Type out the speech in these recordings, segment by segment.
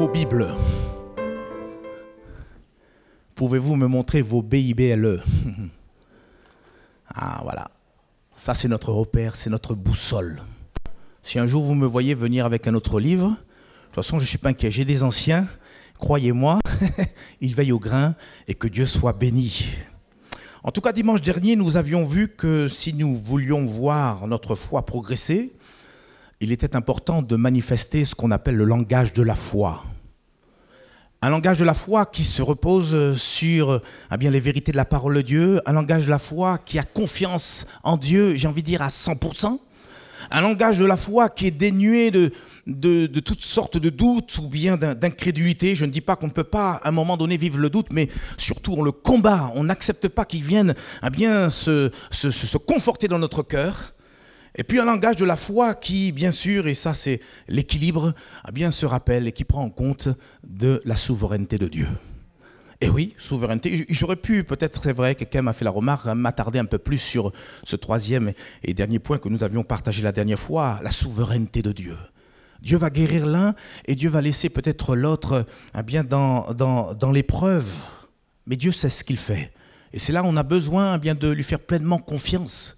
vos Bibles? Pouvez-vous me montrer vos BIBLE? Ah, voilà. Ça, c'est notre repère, c'est notre boussole. Si un jour vous me voyez venir avec un autre livre, de toute façon, je ne suis pas inquiet. J'ai des anciens, croyez-moi, ils veillent au grain et que Dieu soit béni. En tout cas, dimanche dernier, nous avions vu que si nous voulions voir notre foi progresser, il était important de manifester ce qu'on appelle le langage de la foi. Un langage de la foi qui se repose sur les vérités de la parole de Dieu, un langage de la foi qui a confiance en Dieu, j'ai envie de dire à 100%, un langage de la foi qui est dénué de toutes sortes de doutes ou bien d'incrédulité. Je ne dis pas qu'on ne peut pas à un moment donné vivre le doute, mais surtout on le combat, on n'accepte pas qu'il vienne se conforter dans notre cœur. Et puis un langage de la foi qui, bien sûr, et ça c'est l'équilibre, se rappelle et qui prend en compte de la souveraineté de Dieu. Et oui, souveraineté. J'aurais pu, peut-être c'est vrai, quelqu'un m'a fait la remarque, m'attarder un peu plus sur ce troisième et dernier point que nous avions partagé la dernière fois, la souveraineté de Dieu. Dieu va guérir l'un et Dieu va laisser peut-être l'autre dans l'épreuve. Mais Dieu sait ce qu'il fait. Et c'est là où on a besoin de lui faire pleinement confiance.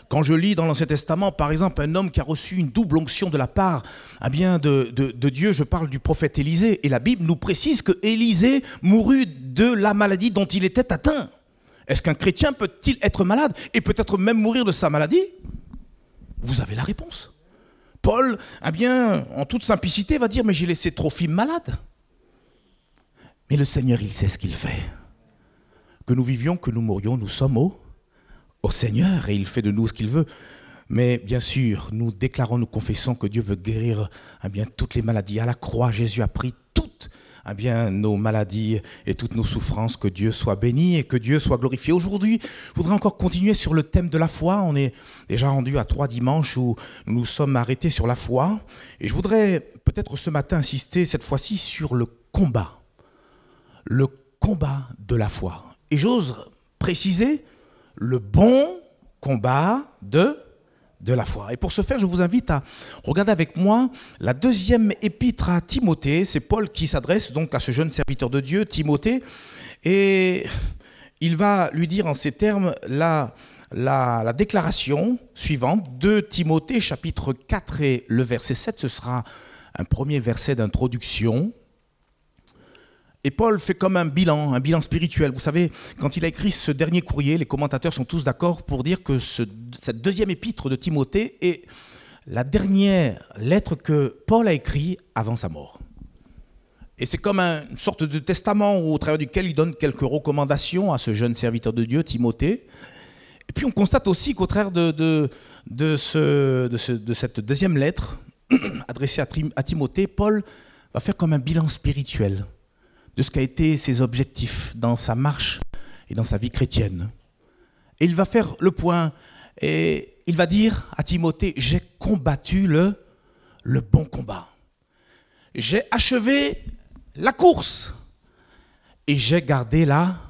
Quand je lis dans l'Ancien Testament, par exemple, un homme qui a reçu une double onction de la part de Dieu, je parle du prophète Élisée, et la Bible nous précise que Élisée mourut de la maladie dont il était atteint. Est-ce qu'un chrétien peut-il être malade et peut-être même mourir de sa maladie? Vous avez la réponse. Paul, en toute simplicité, va dire « mais j'ai laissé Trophime malade ». Mais le Seigneur, il sait ce qu'il fait. Que nous vivions, que nous mourions, nous sommes au Seigneur et il fait de nous ce qu'il veut. Mais bien sûr, nous déclarons, nous confessons que Dieu veut guérir toutes les maladies. À la croix, Jésus a pris toutes nos maladies et toutes nos souffrances. Que Dieu soit béni et que Dieu soit glorifié. Aujourd'hui, je voudrais encore continuer sur le thème de la foi. On est déjà rendu à 3 dimanches où nous sommes arrêtés sur la foi. Et je voudrais peut-être ce matin insister cette fois-ci sur le combat. Le combat de la foi. Et j'ose préciser le bon combat de la foi. Et pour ce faire, je vous invite à regarder avec moi la deuxième épître à Timothée. C'est Paul qui s'adresse donc à ce jeune serviteur de Dieu, Timothée. Et il va lui dire en ces termes la déclaration suivante. 2 Timothée, chapitre 4 et le verset 7. Ce sera un premier verset d'introduction. Et Paul fait comme un bilan spirituel. Vous savez, quand il a écrit ce dernier courrier, les commentateurs sont tous d'accord pour dire que cette deuxième épître de Timothée est la dernière lettre que Paul a écrite avant sa mort. Et c'est comme une sorte de testament au travers duquel il donne quelques recommandations à ce jeune serviteur de Dieu, Timothée. Et puis on constate aussi qu'au travers de cette deuxième lettre adressée à Timothée, Paul va faire comme un bilan spirituel de ce qu'a été ses objectifs dans sa marche et dans sa vie chrétienne. Et il va faire le point et il va dire à Timothée, j'ai combattu le bon combat. J'ai achevé la course et j'ai gardé la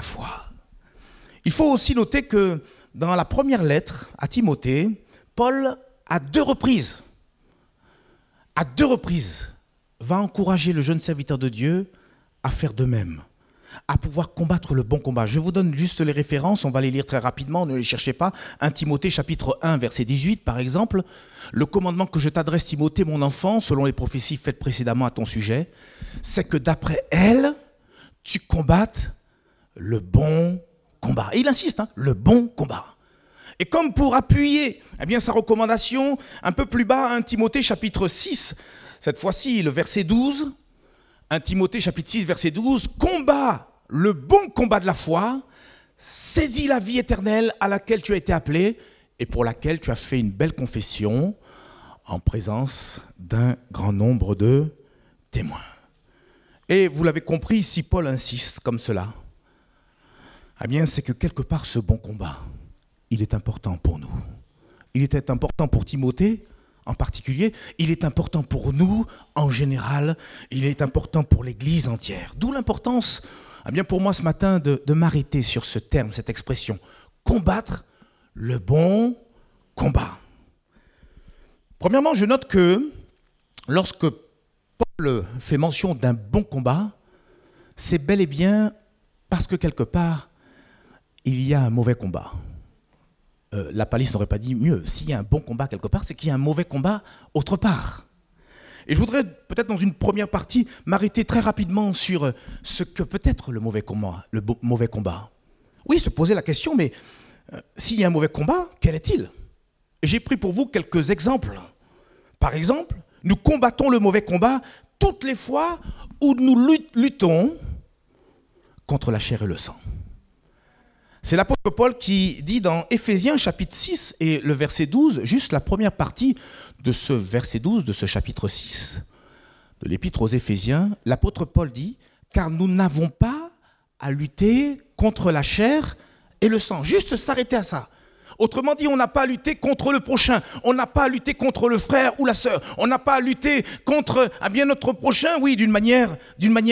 foi. Il faut aussi noter que dans la première lettre à Timothée, Paul, à deux reprises, va encourager le jeune serviteur de Dieu à faire de même, à pouvoir combattre le bon combat. Je vous donne juste les références, on va les lire très rapidement, ne les cherchez pas. 1 Timothée chapitre 1 verset 18 par exemple, le commandement que je t'adresse Timothée mon enfant, selon les prophéties faites précédemment à ton sujet, c'est que d'après elle, tu combattes le bon combat. Et il insiste, le bon combat. Et comme pour appuyer sa recommandation, un peu plus bas, 1 Timothée chapitre 6, cette fois-ci, le verset 12, 1 Timothée chapitre 6, verset 12, « Combat le bon combat de la foi, saisis la vie éternelle à laquelle tu as été appelé et pour laquelle tu as fait une belle confession en présence d'un grand nombre de témoins. » Et vous l'avez compris, si Paul insiste comme cela, c'est que quelque part ce bon combat, il est important pour nous. Il était important pour Timothée, en particulier, il est important pour nous en général, il est important pour l'Église entière. D'où l'importance, pour moi ce matin, de m'arrêter sur ce terme, cette expression, combattre le bon combat. Premièrement, je note que lorsque Paul Paul fait mention d'un bon combat, c'est bel et bien parce que quelque part, il y a un mauvais combat. La palisse n'aurait pas dit mieux. S'il y a un bon combat quelque part, c'est qu'il y a un mauvais combat autre part. Et je voudrais peut-être dans une première partie m'arrêter très rapidement sur ce que peut être le mauvais combat. Oui, se poser la question, mais s'il y a un mauvais combat, quel est-il? J'ai pris pour vous quelques exemples. Par exemple, nous combattons le mauvais combat toutes les fois où nous luttons contre la chair et le sang. C'est l'apôtre Paul qui dit dans Éphésiens chapitre 6 et le verset 12, juste la première partie de ce verset 12 de ce chapitre 6 de l'épître aux Éphésiens, l'apôtre Paul dit « Car nous n'avons pas à lutter contre la chair et le sang ». Juste s'arrêter à ça. Autrement dit, on n'a pas à lutter contre le prochain, on n'a pas à lutter contre le frère ou la sœur, on n'a pas à lutter contre notre prochain, oui, d'une manière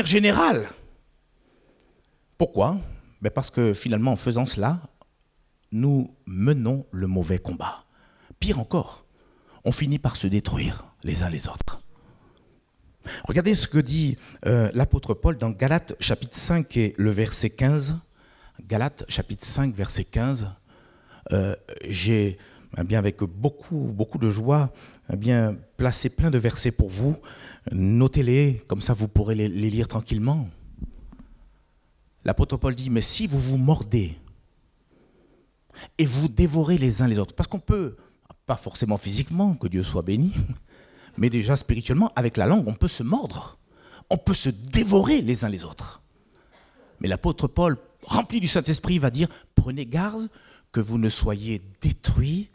générale. Pourquoi ? Parce que finalement, en faisant cela, nous menons le mauvais combat. Pire encore, on finit par se détruire les uns les autres. Regardez ce que dit l'apôtre Paul dans Galates chapitre 5 et le verset 15. Galates chapitre 5, verset 15. J'ai avec beaucoup de joie placé plein de versets pour vous. Notez-les, comme ça vous pourrez les lire tranquillement. L'apôtre Paul dit, mais si vous vous mordez et vous dévorez les uns les autres, parce qu'on peut, pas forcément physiquement, que Dieu soit béni, mais déjà spirituellement, avec la langue, on peut se mordre, on peut se dévorer les uns les autres. Mais l'apôtre Paul, rempli du Saint-Esprit, va dire, prenez garde que vous ne soyez détruits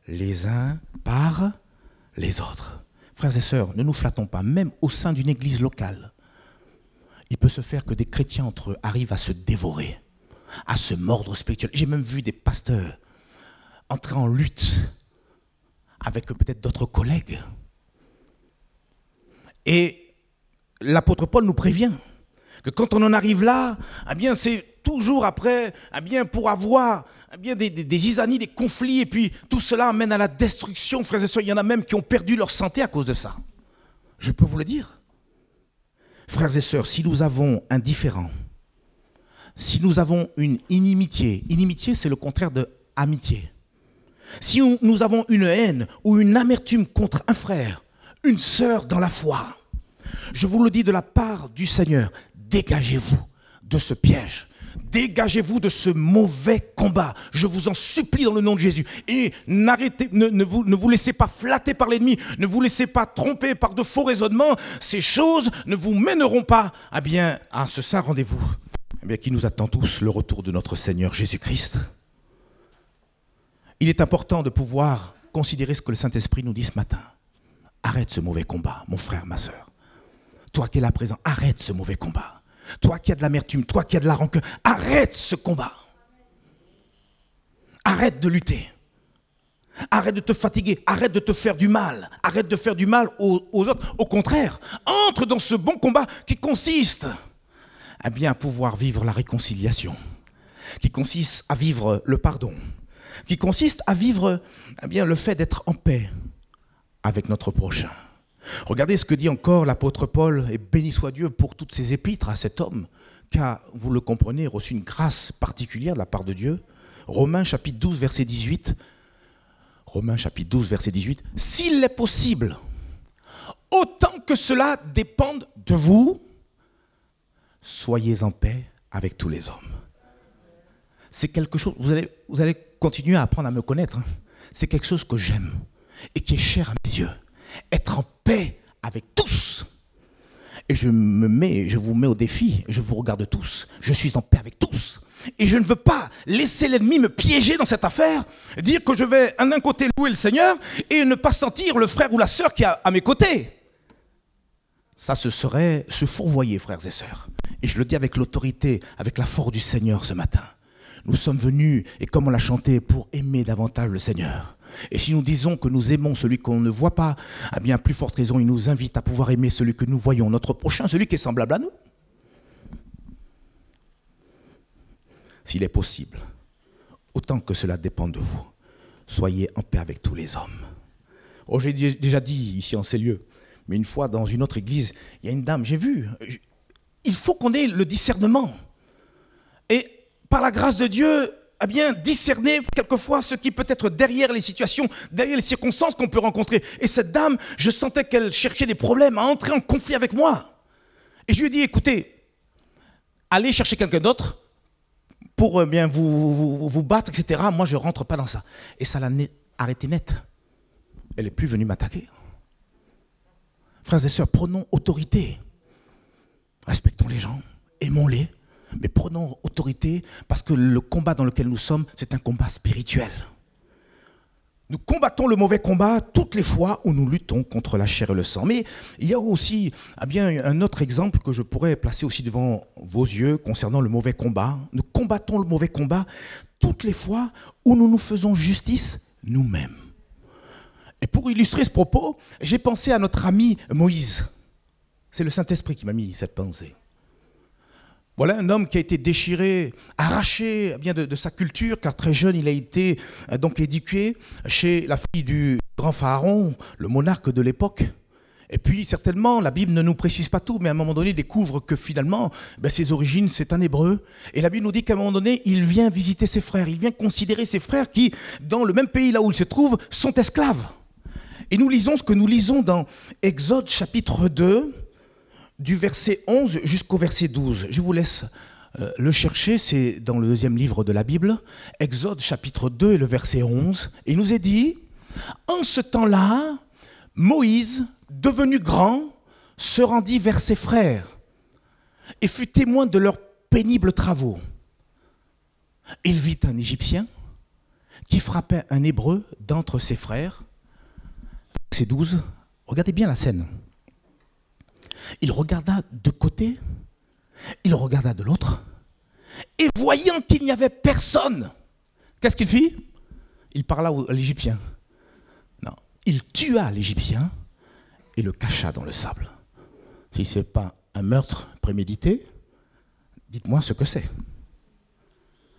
les uns par les autres. Frères et sœurs, ne nous flattons pas, même au sein d'une église locale. Il peut se faire que des chrétiens entre eux arrivent à se dévorer, à se mordre spirituellement. J'ai même vu des pasteurs entrer en lutte avec peut-être d'autres collègues. Et l'apôtre Paul nous prévient que quand on en arrive là, c'est toujours après, pour avoir des zizanies, des conflits, et puis tout cela amène à la destruction. Frères et sœurs, il y en a même qui ont perdu leur santé à cause de ça. Je peux vous le dire. Frères et sœurs, si nous avons un différend, si nous avons une inimitié c'est le contraire de amitié. Si nous avons une haine ou une amertume contre un frère, une sœur dans la foi, je vous le dis de la part du Seigneur, dégagez-vous de ce piège. Dégagez-vous de ce mauvais combat. Je vous en supplie dans le nom de Jésus. Et ne vous laissez pas flatter par l'ennemi. Ne vous laissez pas tromper par de faux raisonnements. Ces choses ne vous mèneront pas à ce saint rendez-vous qui nous attend tous, le retour de notre Seigneur Jésus-Christ. Il est important de pouvoir considérer ce que le Saint-Esprit nous dit ce matin. Arrête ce mauvais combat, mon frère, ma sœur. Toi qui es là présent, arrête ce mauvais combat. Toi qui as de l'amertume, toi qui as de la rancœur, arrête ce combat. Arrête de lutter. Arrête de te fatiguer, arrête de te faire du mal. Arrête de faire du mal aux autres. Au contraire, entre dans ce bon combat qui consiste à pouvoir vivre la réconciliation, qui consiste à vivre le pardon, qui consiste à vivre le fait d'être en paix avec notre prochain. Regardez ce que dit encore l'apôtre Paul, et béni soit Dieu pour toutes ses épîtres à cet homme, qui a, vous le comprenez, reçu une grâce particulière de la part de Dieu. Romains chapitre 12, verset 18. Romains chapitre 12, verset 18. S'il est possible, autant que cela dépende de vous, soyez en paix avec tous les hommes. C'est quelque chose, vous allez continuer à apprendre à me connaître. C'est quelque chose que j'aime et qui est cher à mes yeux. Être en paix avec tous. Et je vous mets au défi, je vous regarde tous, je suis en paix avec tous. Et je ne veux pas laisser l'ennemi me piéger dans cette affaire, dire que je vais d'un côté louer le Seigneur et ne pas sentir le frère ou la sœur qui est à mes côtés. Ça, ce serait se fourvoyer, frères et sœurs. Et je le dis avec l'autorité, avec la force du Seigneur ce matin. Nous sommes venus, et comme on l'a chanté, pour aimer davantage le Seigneur. Et si nous disons que nous aimons celui qu'on ne voit pas, à bien plus forte raison, il nous invite à pouvoir aimer celui que nous voyons, notre prochain, celui qui est semblable à nous. S'il est possible, autant que cela dépend de vous, soyez en paix avec tous les hommes. Oh, j'ai déjà dit ici en ces lieux, Mais une fois, dans une autre église, il y a une dame, j'ai vu. Il faut qu'on ait le discernement. Et par la grâce de Dieu, eh bien, discerner quelquefois ce qui peut être derrière les situations, derrière les circonstances qu'on peut rencontrer. Et cette dame, je sentais qu'elle cherchait des problèmes, à entrer en conflit avec moi. Et je lui ai dit, écoutez, allez chercher quelqu'un d'autre pour bien vous battre, etc. Moi, je ne rentre pas dans ça. Et ça l'a arrêté net. Elle n'est plus venue m'attaquer. Frères et sœurs, prenons autorité. Respectons les gens, aimons-les, mais prenons autorité parce que le combat dans lequel nous sommes, c'est un combat spirituel. Nous combattons le mauvais combat toutes les fois où nous luttons contre la chair et le sang. Mais il y a aussi un autre exemple que je pourrais placer aussi devant vos yeux concernant le mauvais combat. Nous combattons le mauvais combat toutes les fois où nous nous faisons justice nous-mêmes. Et pour illustrer ce propos, j'ai pensé à notre ami Moïse. C'est le Saint-Esprit qui m'a mis cette pensée. Voilà un homme qui a été déchiré, arraché bien de sa culture, car très jeune, il a été donc éduqué chez la fille du grand pharaon, le monarque de l'époque. Et puis, certainement, la Bible ne nous précise pas tout, mais à un moment donné, il découvre que finalement, ses origines, c'est un hébreu. Et la Bible nous dit qu'à un moment donné, il vient visiter ses frères, il vient considérer ses frères qui, dans le même pays là où il se trouve, sont esclaves. Et nous lisons ce que nous lisons dans Exode chapitre 2, du verset 11 jusqu'au verset 12. Je vous laisse le chercher, c'est dans le 2e livre de la Bible, Exode chapitre 2 et le verset 11. Et il nous est dit, en ce temps-là, Moïse, devenu grand, se rendit vers ses frères et fut témoin de leurs pénibles travaux. Il vit un Égyptien qui frappait un Hébreu d'entre ses frères. Verset 12, regardez bien la scène. Il regarda de côté, il regarda de l'autre, et voyant qu'il n'y avait personne, qu'est-ce qu'il fit? Il parla à l'Égyptien. Non, il tua l'Égyptien et le cacha dans le sable. Si ce n'est pas un meurtre prémédité, dites-moi ce que c'est.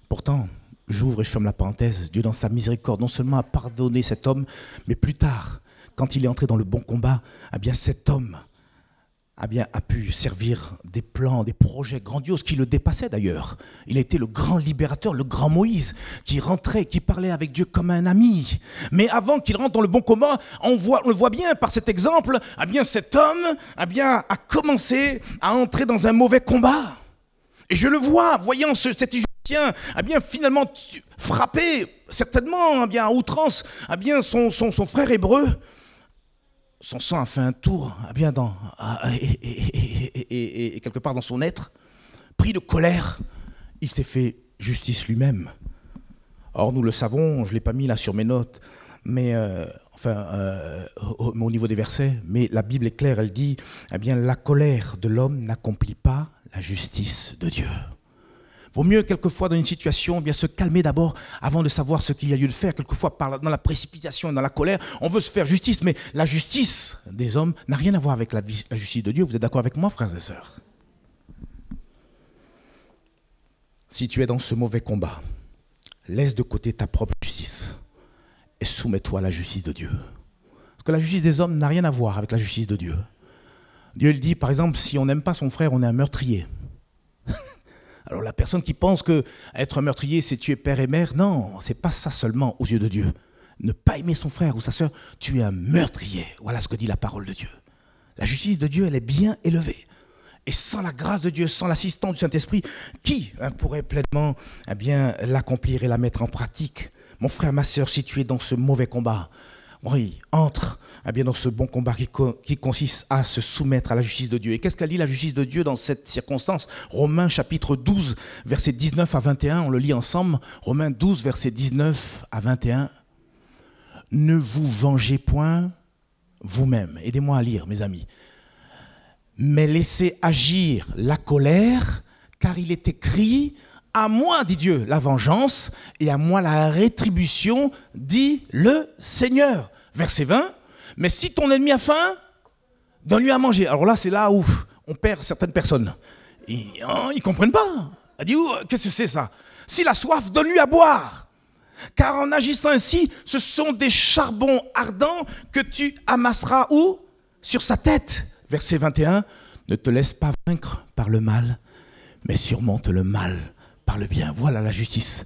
Pourtant, j'ouvre et je ferme la parenthèse, Dieu dans sa miséricorde non seulement a pardonné cet homme, mais plus tard, quand il est entré dans le bon combat, eh bien cet homme a pu servir des plans, des projets grandioses qui le dépassaient d'ailleurs. Il a été le grand libérateur, le grand Moïse, qui rentrait, qui parlait avec Dieu comme un ami. Mais avant qu'il rentre dans le bon combat, on le voit bien par cet exemple, eh bien cet homme a commencé à entrer dans un mauvais combat. Et je le vois, voyant cet Égyptien finalement frapper, certainement à outrance, son frère hébreu. Son sang a fait un tour et quelque part dans son être, pris de colère, il s'est fait justice lui-même. Or, nous le savons, je ne l'ai pas mis là sur mes notes, mais au niveau des versets, mais la Bible est claire, elle dit, la colère de l'homme n'accomplit pas la justice de Dieu. Vaut mieux quelquefois dans une situation se calmer d'abord avant de savoir ce qu'il y a lieu de faire. Quelquefois dans la précipitation, dans la colère, on veut se faire justice, mais la justice des hommes n'a rien à voir avec la justice de Dieu. Vous êtes d'accord avec moi, frères et sœurs? Si tu es dans ce mauvais combat, laisse de côté ta propre justice et soumets-toi à la justice de Dieu. Parce que la justice des hommes n'a rien à voir avec la justice de Dieu. Dieu il dit, par exemple, si on n'aime pas son frère, on est un meurtrier. Alors la personne qui pense que être un meurtrier, c'est tuer père et mère, non, c'est pas ça seulement aux yeux de Dieu. Ne pas aimer son frère ou sa sœur, tu es un meurtrier. Voilà ce que dit la parole de Dieu. La justice de Dieu, elle est bien élevée. Et sans la grâce de Dieu, sans l'assistance du Saint-Esprit, qui pourrait pleinement l'accomplir et la mettre en pratique? Mon frère, ma sœur, si tu es dans ce mauvais combat, oui, entre dans ce bon combat qui consiste à se soumettre à la justice de Dieu. Et qu'est-ce qu'elle dit la justice de Dieu dans cette circonstance? Romains chapitre 12, versets 19 à 21, on le lit ensemble. Romains 12, versets 19 à 21. Ne vous vengez point vous-même. Aidez-moi à lire, mes amis. Mais laissez agir la colère, car il est écrit... À moi, dit Dieu, la vengeance, et à moi la rétribution, dit le Seigneur. Verset 20, mais si ton ennemi a faim, donne-lui à manger. Alors là, c'est là où on perd certaines personnes. Ils ne comprennent pas. Elle dit, qu'est-ce que c'est ça? S'il a soif, donne-lui à boire. Car en agissant ainsi, ce sont des charbons ardents que tu amasseras où? sur sa tête. Verset 21, ne te laisse pas vaincre par le mal, mais surmonte le mal par le bien. Voilà la justice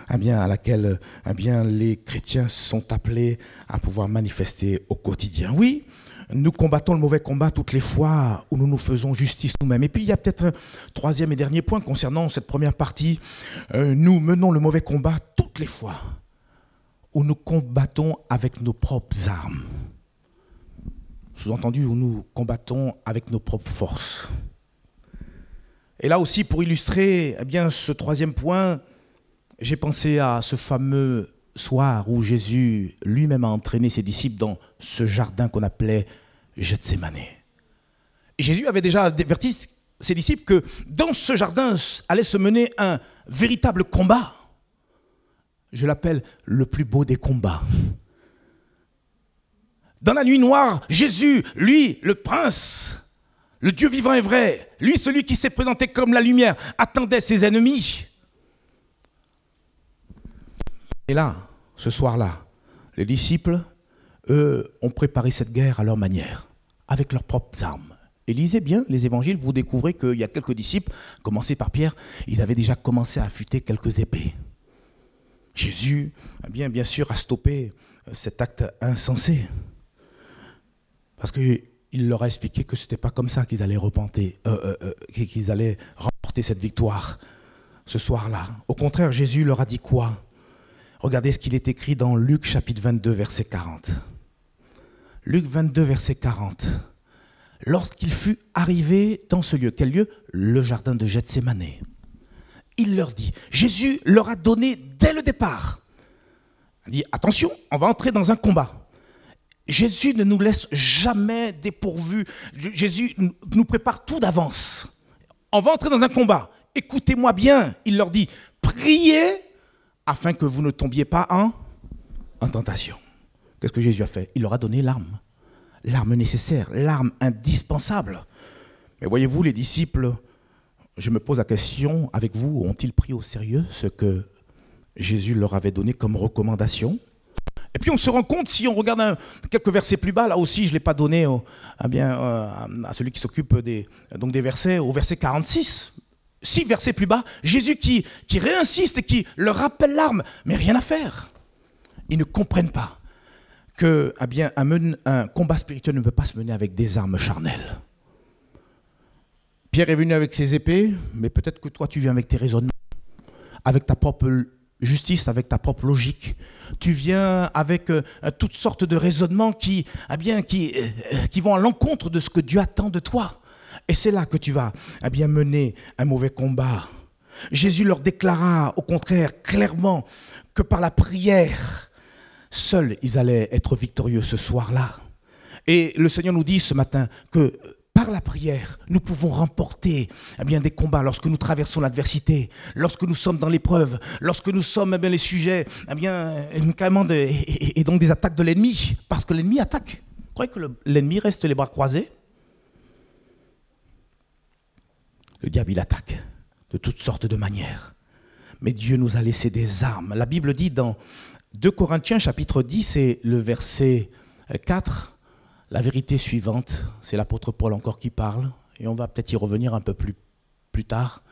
à laquelle les chrétiens sont appelés à pouvoir manifester au quotidien. Oui, nous combattons le mauvais combat toutes les fois où nous nous faisons justice nous-mêmes. Et puis il y a peut-être un troisième et dernier point concernant cette première partie. Nous menons le mauvais combat toutes les fois où nous combattons avec nos propres armes. Sous-entendu, où nous combattons avec nos propres forces. Et là aussi, pour illustrer ce troisième point, j'ai pensé à ce fameux soir où Jésus lui-même a entraîné ses disciples dans ce jardin qu'on appelait Gethsémane. Et Jésus avait déjà averti ses disciples que dans ce jardin allait se mener un véritable combat. Je l'appelle le plus beau des combats. Dans la nuit noire, Jésus, lui, le prince, le Dieu vivant et vrai, lui, celui qui s'est présenté comme la lumière, attendait ses ennemis. Et là, ce soir-là, les disciples, eux, ont préparé cette guerre à leur manière, avec leurs propres armes. Et lisez bien les évangiles, vous découvrez qu'il y a quelques disciples, commencé par Pierre, ils avaient déjà commencé à affûter quelques épées. Jésus, bien sûr, a stoppé cet acte insensé. Parce qu'il leur a expliqué que ce n'était pas comme ça qu'ils allaient qu'ils allaient remporter cette victoire ce soir-là. Au contraire, Jésus leur a dit quoi? Regardez ce qu'il est écrit dans Luc chapitre 22, verset 40. Luc 22, verset 40. Lorsqu'il fut arrivé dans ce lieu, quel lieu? Le jardin de Gethsémane. Il leur dit, Jésus leur a donné dès le départ. Il dit, attention, on va entrer dans un combat. Jésus ne nous laisse jamais dépourvus. Jésus nous prépare tout d'avance. On va entrer dans un combat. Écoutez-moi bien, il leur dit, priez afin que vous ne tombiez pas en tentation. Qu'est-ce que Jésus a fait? Il leur a donné l'arme nécessaire, l'arme indispensable. Mais voyez-vous, les disciples, je me pose la question, avec vous, ont-ils pris au sérieux ce que Jésus leur avait donné comme recommandation? Et puis on se rend compte, si on regarde quelques versets plus bas, là aussi je ne l'ai pas donné à celui qui s'occupe des versets, au verset 46. 6 versets plus bas, Jésus qui réinsiste et qui leur rappelle l'arme, mais rien à faire. Ils ne comprennent pas que un combat spirituel ne peut pas se mener avec des armes charnelles. Pierre est venu avec ses épées, mais peut-être que toi tu viens avec tes raisonnements, avec ta propre justice, avec ta propre logique. Tu viens avec toutes sortes de raisonnements qui vont à l'encontre de ce que Dieu attend de toi. Et c'est là que tu vas mener un mauvais combat. Jésus leur déclara au contraire clairement que par la prière, seuls ils allaient être victorieux ce soir-là. Et le Seigneur nous dit ce matin que par la prière, nous pouvons remporter des combats lorsque nous traversons l'adversité, lorsque nous sommes dans l'épreuve, lorsque nous sommes les sujets carrément et donc des attaques de l'ennemi, parce que l'ennemi attaque. Vous croyez que l'ennemi reste les bras croisés? Le diable, il attaque de toutes sortes de manières. Mais Dieu nous a laissé des armes. La Bible dit dans 2 Corinthiens chapitre 10 et le verset 4, la vérité suivante, c'est l'apôtre Paul encore qui parle, et on va peut-être y revenir un peu plus tard.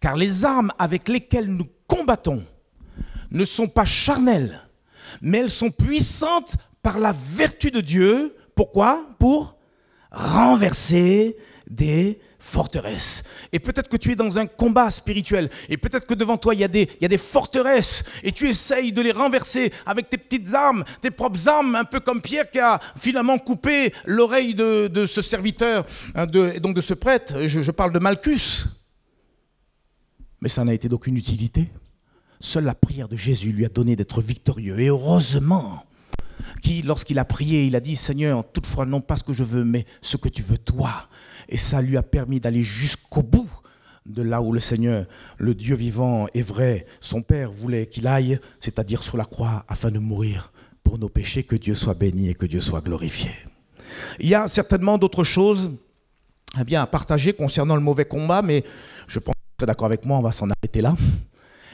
Car les armes avec lesquelles nous combattons ne sont pas charnelles, mais elles sont puissantes par la vertu de Dieu. Pourquoi? Pour renverser des forteresses. Et peut-être que tu es dans un combat spirituel, et peut-être que devant toi il y a des forteresses, et tu essayes de les renverser avec tes petites armes, tes propres armes, un peu comme Pierre qui a finalement coupé l'oreille de ce serviteur, et donc de ce prêtre. Je parle de Malchus. Mais ça n'a été d'aucune utilité. Seule la prière de Jésus lui a donné d'être victorieux. Et heureusement, lorsqu'il a prié, il a dit, Seigneur, toutefois non pas ce que je veux, mais ce que tu veux toi. Et ça lui a permis d'aller jusqu'au bout de là où le Seigneur, le Dieu vivant et vrai, son Père voulait qu'il aille, c'est-à-dire sur la croix, afin de mourir pour nos péchés. Que Dieu soit béni et que Dieu soit glorifié. Il y a certainement d'autres choses à partager concernant le mauvais combat, mais je pense que vous serez d'accord avec moi, on va s'en arrêter là.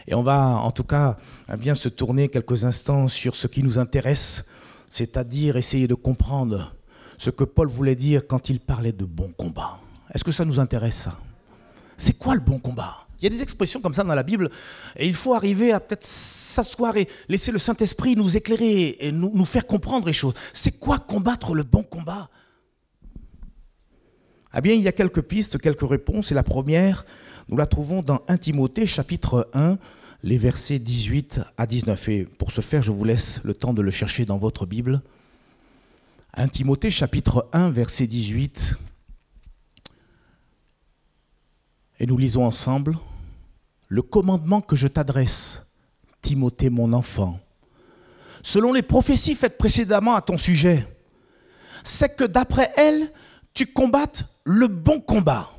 Et on va en tout cas se tourner quelques instants sur ce qui nous intéresse, c'est-à-dire essayer de comprendre ce que Paul voulait dire quand il parlait de bon combat. Est-ce que ça nous intéresse, ça? C'est quoi le bon combat? Il y a des expressions comme ça dans la Bible, et il faut arriver à peut-être s'asseoir et laisser le Saint-Esprit nous éclairer et nous faire comprendre les choses. C'est quoi combattre le bon combat? Eh bien, il y a quelques pistes, quelques réponses, et la première, nous la trouvons dans 1 Timothée, chapitre 1, les versets 18 à 19. Et pour ce faire, je vous laisse le temps de le chercher dans votre Bible. 1 Timothée, chapitre 1, verset 18. Et nous lisons ensemble. Le commandement que je t'adresse, Timothée mon enfant, selon les prophéties faites précédemment à ton sujet, c'est que d'après elles, tu combattes le bon combat.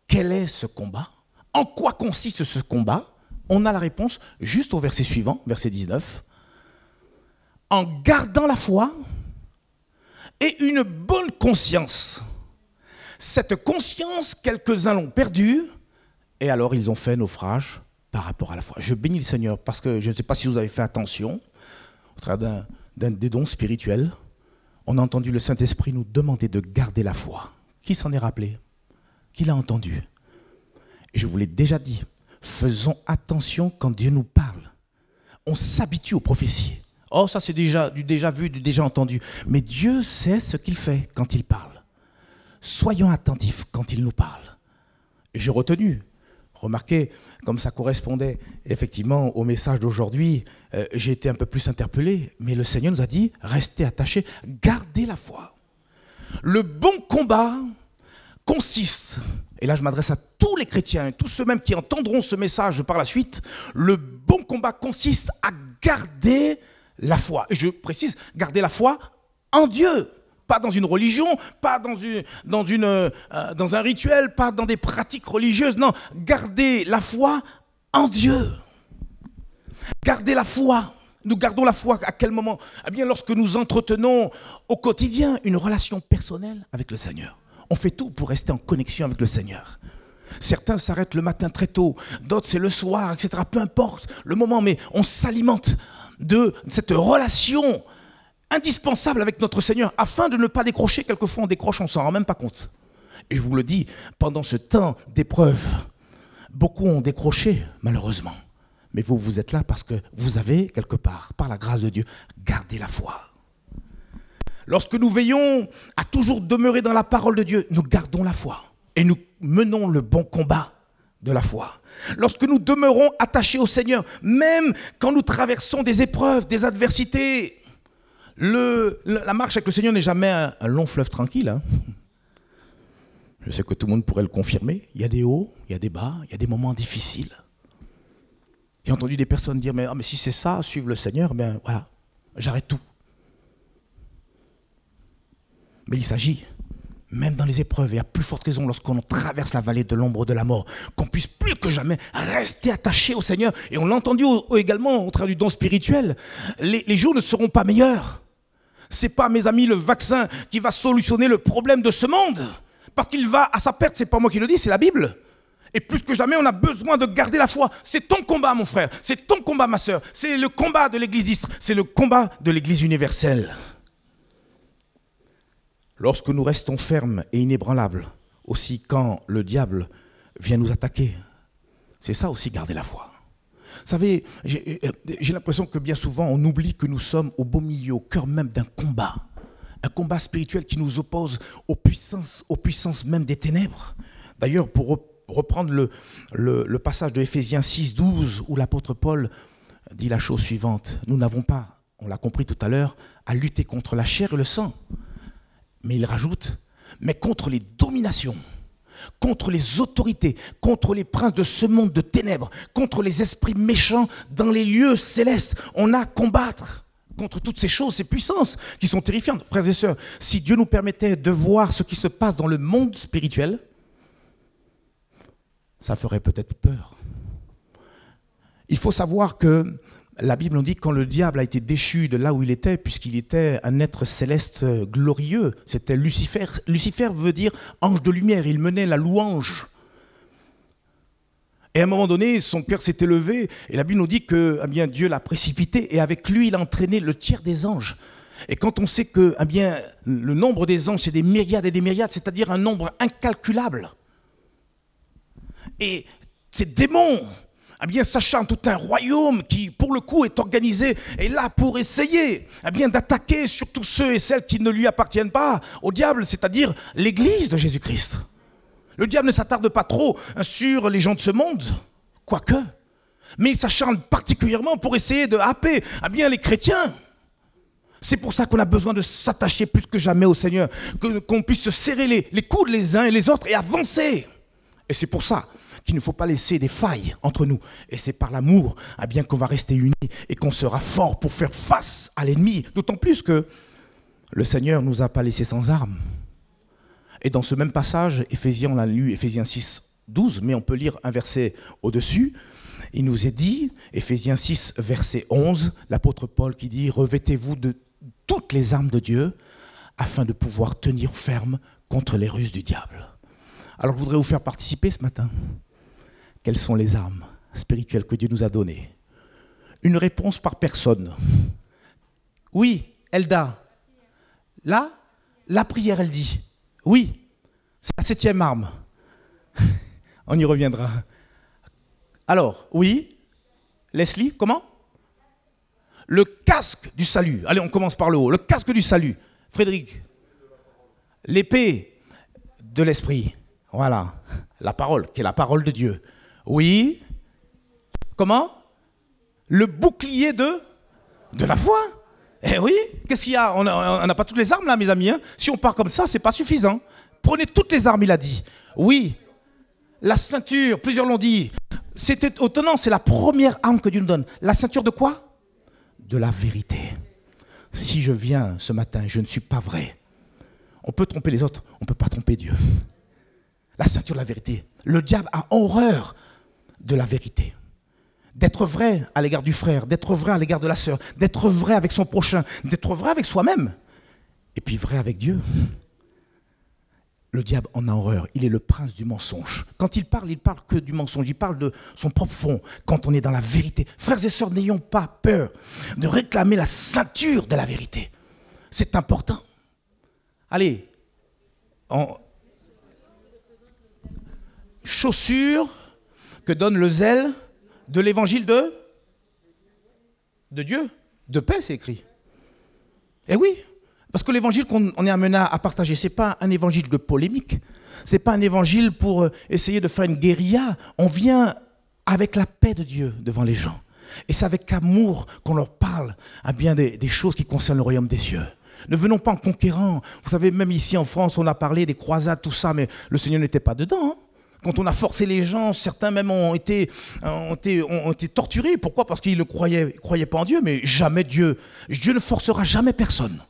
Quel est ce combat? En quoi consiste ce combat? On a la réponse juste au verset suivant, verset 19. En gardant la foi et une bonne conscience. Cette conscience, quelques-uns l'ont perdue, et alors ils ont fait naufrage par rapport à la foi. Je bénis le Seigneur parce que je ne sais pas si vous avez fait attention, au travers des dons spirituels, on a entendu le Saint-Esprit nous demander de garder la foi. Qui s'en est rappelé? Qui l'a entendu? Et je vous l'ai déjà dit, faisons attention quand Dieu nous parle. On s'habitue aux prophéties. Oh, ça c'est du déjà vu, du déjà entendu. Mais Dieu sait ce qu'il fait quand il parle. Soyons attentifs quand il nous parle. Et j'ai retenu, remarquez, comme ça correspondait effectivement au message d'aujourd'hui, j'ai été un peu plus interpellé, mais le Seigneur nous a dit, restez attachés, gardez la foi. Le bon combat consiste, et là je m'adresse à tous les chrétiens, tous ceux même qui entendront ce message par la suite, le bon combat consiste à garder la foi. Et je précise, garder la foi en Dieu. Pas dans une religion, pas dans un rituel, pas dans des pratiques religieuses. Non, gardez la foi en Dieu. Gardez la foi. Nous gardons la foi à quel moment? Eh bien, lorsque nous entretenons au quotidien une relation personnelle avec le Seigneur. On fait tout pour rester en connexion avec le Seigneur. Certains s'arrêtent le matin très tôt, d'autres c'est le soir, etc. Peu importe le moment, mais on s'alimente de cette relation indispensable avec notre Seigneur, afin de ne pas décrocher. Quelquefois on décroche, on ne s'en rend même pas compte. Et je vous le dis, pendant ce temps d'épreuve, beaucoup ont décroché, malheureusement. Mais vous, vous êtes là parce que vous avez, quelque part, par la grâce de Dieu, gardé la foi. Lorsque nous veillons à toujours demeurer dans la parole de Dieu, nous gardons la foi. Et nous menons le bon combat de la foi. Lorsque nous demeurons attachés au Seigneur, même quand nous traversons des épreuves, des adversités, la marche avec le Seigneur n'est jamais un long fleuve tranquille. Hein. Je sais que tout le monde pourrait le confirmer. Il y a des hauts, il y a des bas, il y a des moments difficiles. J'ai entendu des personnes dire, mais si c'est ça, suivre le Seigneur, ben voilà, j'arrête tout. Mais il s'agit, même dans les épreuves, et à plus forte raison lorsqu'on traverse la vallée de l'ombre de la mort, qu'on puisse plus que jamais rester attaché au Seigneur. Et on l'a entendu également au travers du don spirituel. Les jours ne seront pas meilleurs. C'est pas, mes amis, le vaccin qui va solutionner le problème de ce monde. Parce qu'il va à sa perte, c'est pas moi qui le dis, c'est la Bible. Et plus que jamais, on a besoin de garder la foi. C'est ton combat, mon frère. C'est ton combat, ma sœur. C'est le combat de l'Église d'Istre. C'est le combat de l'Église universelle. Lorsque nous restons fermes et inébranlables, aussi quand le diable vient nous attaquer, c'est ça aussi, garder la foi. Vous savez, j'ai l'impression que bien souvent, on oublie que nous sommes au beau milieu, au cœur même d'un combat. Un combat spirituel qui nous oppose aux puissances même des ténèbres. D'ailleurs, pour reprendre le passage de Éphésiens 6, 12, où l'apôtre Paul dit la chose suivante. Nous n'avons pas, on l'a compris tout à l'heure, à lutter contre la chair et le sang. Mais il rajoute, mais contre les dominations, contre les autorités, contre les princes de ce monde de ténèbres, contre les esprits méchants dans les lieux célestes. On a à combattre contre toutes ces choses, ces puissances qui sont terrifiantes. Frères et sœurs, si Dieu nous permettait de voir ce qui se passe dans le monde spirituel, ça ferait peut-être peur. Il faut savoir que la Bible nous dit que quand le diable a été déchu de là où il était, puisqu'il était un être céleste glorieux, c'était Lucifer. Lucifer veut dire ange de lumière, il menait la louange. Et à un moment donné, son cœur s'est élevé, et la Bible nous dit que Dieu l'a précipité, et avec lui, il a entraîné le tiers des anges. Et quand on sait que eh bien, le nombre des anges, c'est des myriades et des myriades, c'est-à-dire un nombre incalculable. Et ces démons, eh bien, s'acharnent tout un royaume qui, pour le coup, est organisé et là pour essayer eh bien, d'attaquer sur tous ceux et celles qui ne lui appartiennent pas au diable, c'est-à-dire l'Église de Jésus-Christ. Le diable ne s'attarde pas trop sur les gens de ce monde, quoique, mais il s'acharne particulièrement pour essayer de happer eh bien, les chrétiens. C'est pour ça qu'on a besoin de s'attacher plus que jamais au Seigneur, qu'on puisse se serrer les coudes les uns et les autres et avancer. Et c'est pour ça qu'il ne faut pas laisser des failles entre nous. Et c'est par l'amour eh bien, qu'on va rester unis et qu'on sera fort pour faire face à l'ennemi. D'autant plus que le Seigneur ne nous a pas laissés sans armes. Et dans ce même passage, Éphésiens, on l'a lu, Éphésiens 6, 12, mais on peut lire un verset au-dessus. Il nous est dit, Éphésiens 6, verset 11, l'apôtre Paul qui dit « Revêtez-vous de toutes les armes de Dieu afin de pouvoir tenir ferme contre les ruses du diable. » Alors je voudrais vous faire participer ce matin. Quelles sont les armes spirituelles que Dieu nous a données? Une réponse par personne. Oui, Elda. Là, la prière, elle dit. Oui, c'est la 7e arme. On y reviendra. Alors, oui, Leslie, comment? Le casque du salut. Allez, on commence par le haut. Le casque du salut. Frédéric. L'épée de l'esprit. Voilà. La parole, qui est la parole de Dieu. Oui. Comment? Le bouclier de la foi. Eh oui, qu'est-ce qu'il y a? On n'a pas toutes les armes là, mes amis. Hein. Si on part comme ça, c'est pas suffisant. Prenez toutes les armes, il a dit. Oui. La ceinture, plusieurs l'ont dit. C'était étonnant, c'est la première arme que Dieu nous donne. La ceinture de quoi? De la vérité. Si je viens ce matin, je ne suis pas vrai. On peut tromper les autres, on ne peut pas tromper Dieu. La ceinture de la vérité. Le diable a horreur de la vérité. D'être vrai à l'égard du frère, d'être vrai à l'égard de la sœur, d'être vrai avec son prochain, d'être vrai avec soi-même, et puis vrai avec Dieu. Le diable en a horreur, il est le prince du mensonge. Quand il parle que du mensonge, il parle de son propre fond, quand on est dans la vérité. Frères et sœurs, n'ayons pas peur de réclamer la ceinture de la vérité. C'est important. Allez, chaussures que donne le zèle de l'évangile de Dieu, de paix, c'est écrit. Eh oui, parce que l'évangile qu'on est amené à partager, ce n'est pas un évangile de polémique, ce n'est pas un évangile pour essayer de faire une guérilla. On vient avec la paix de Dieu devant les gens. Et c'est avec amour qu'on leur parle à bien des choses qui concernent le royaume des cieux. Ne venons pas en conquérant. Vous savez, même ici en France, on a parlé des croisades, tout ça, mais le Seigneur n'était pas dedans. Hein. Quand on a forcé les gens, certains même ont été torturés. Pourquoi? Parce qu'ils ne croyaient pas en Dieu, mais jamais Dieu. Dieu ne forcera jamais personne.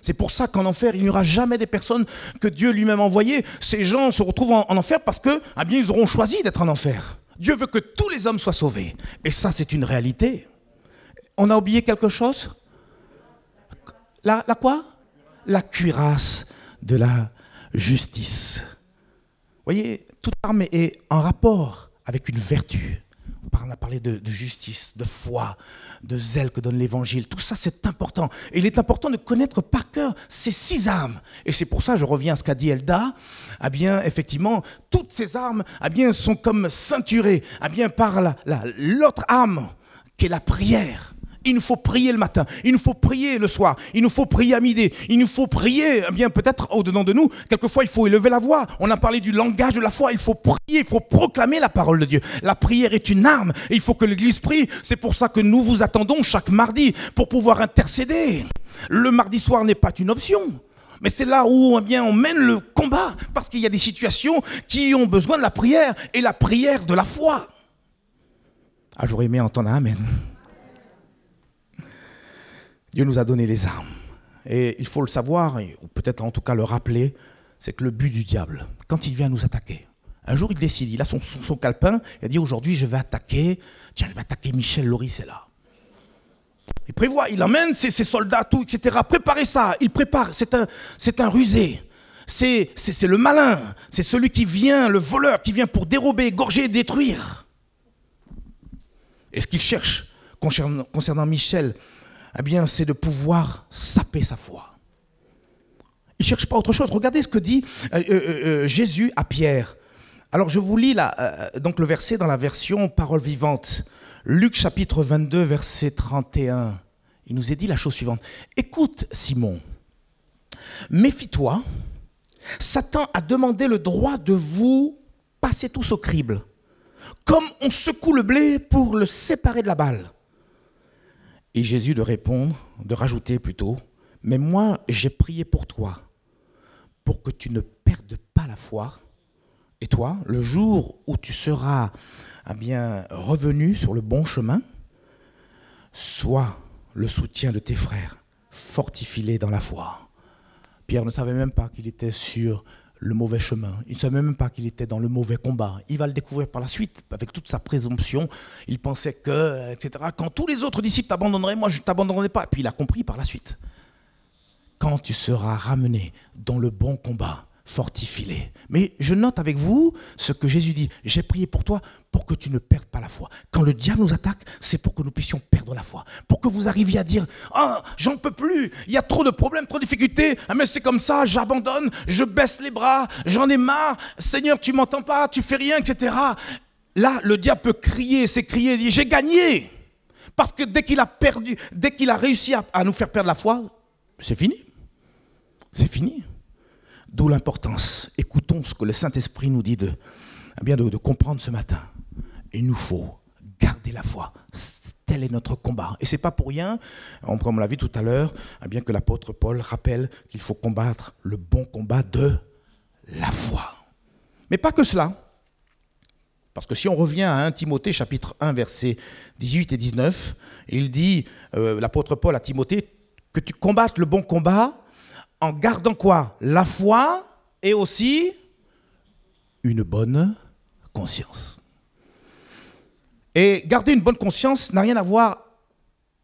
C'est pour ça qu'en enfer, il n'y aura jamais des personnes que Dieu lui-même a envoyées. Ces gens se retrouvent en enfer parce que, eh bien, ils auront choisi d'être en enfer. Dieu veut que tous les hommes soient sauvés. Et ça, c'est une réalité. On a oublié quelque chose? La quoi? La cuirasse de la justice. Vous voyez, toute arme est en rapport avec une vertu. On a parlé de justice, de foi, de zèle que donne l'évangile. Tout ça, c'est important. Et il est important de connaître par cœur ces 6 armes. Et c'est pour ça, je reviens à ce qu'a dit Elda, eh bien, effectivement, toutes ces armes eh bien, sont comme ceinturées eh bien, par l'autre arme, qui est la prière. Il nous faut prier le matin, il nous faut prier le soir, il nous faut prier à midi, il nous faut prier, eh bien peut-être au-dedans de nous, quelquefois il faut élever la voix. On a parlé du langage de la foi, il faut prier, il faut proclamer la parole de Dieu. La prière est une arme et il faut que l'Église prie. C'est pour ça que nous vous attendons chaque mardi pour pouvoir intercéder. Le mardi soir n'est pas une option. Mais c'est là où eh bien, on mène le combat, parce qu'il y a des situations qui ont besoin de la prière, et la prière de la foi. Ah, j'aurais aimé entendre un amen. Dieu nous a donné les armes. Et il faut le savoir, ou peut-être en tout cas le rappeler, c'est que le but du diable, quand il vient nous attaquer, un jour il décide, il a son calepin, il a dit aujourd'hui je vais attaquer, tiens je vais attaquer Michel Loris, c'est là. Il prévoit, il emmène ses soldats, tout, etc. Préparez ça, il prépare, c'est un rusé. C'est le malin, c'est celui qui vient, le voleur, qui vient pour dérober, égorger, détruire. Et ce qu'il cherche concernant Michel, eh bien, c'est de pouvoir saper sa foi. Il ne cherche pas autre chose. Regardez ce que dit Jésus à Pierre. Alors, je vous lis donc le verset dans la version Parole vivante. Luc chapitre 22, verset 31. Il nous est dit la chose suivante. Écoute, Simon, méfie-toi. Satan a demandé le droit de vous passer tous au crible, comme on secoue le blé pour le séparer de la balle. Et Jésus de répondre, de rajouter plutôt, mais moi j'ai prié pour toi, pour que tu ne perdes pas la foi. Et toi, le jour où tu seras bien revenu sur le bon chemin, sois le soutien de tes frères, fortifie-les dans la foi. Pierre ne savait même pas qu'il était sur le mauvais chemin. Il ne savait même pas qu'il était dans le mauvais combat. Il va le découvrir par la suite, avec toute sa présomption. Il pensait que, etc. Quand tous les autres disciples t'abandonneraient, moi je ne t'abandonnerai pas. Et puis il a compris par la suite. Quand tu seras ramené dans le bon combat, fortifie-les. Mais je note avec vous ce que Jésus dit. J'ai prié pour toi pour que tu ne perdes pas la foi. Quand le diable nous attaque, c'est pour que nous puissions perdre la foi. Pour que vous arriviez à dire « Ah, j'en peux plus, il y a trop de problèmes, trop de difficultés. Ah, mais c'est comme ça, j'abandonne, je baisse les bras, j'en ai marre. Seigneur, tu m'entends pas, tu fais rien, etc. » Là, le diable peut crier, s'écrier, dire « J'ai gagné !» Parce que dès qu'il a perdu, dès qu'il a réussi à nous faire perdre la foi, c'est fini. C'est fini. D'où l'importance. Écoutons ce que le Saint-Esprit nous dit de comprendre ce matin. Il nous faut garder la foi. Tel est notre combat. Et ce n'est pas pour rien, comme on l'a vu tout à l'heure, que l'apôtre Paul rappelle qu'il faut combattre le bon combat de la foi. Mais pas que cela. Parce que si on revient à 1 Timothée chapitre 1, versets 18 et 19, il dit, l'apôtre Paul à Timothée, que tu combattes le bon combat en gardant quoi? La foi et aussi une bonne conscience. Et garder une bonne conscience n'a rien à voir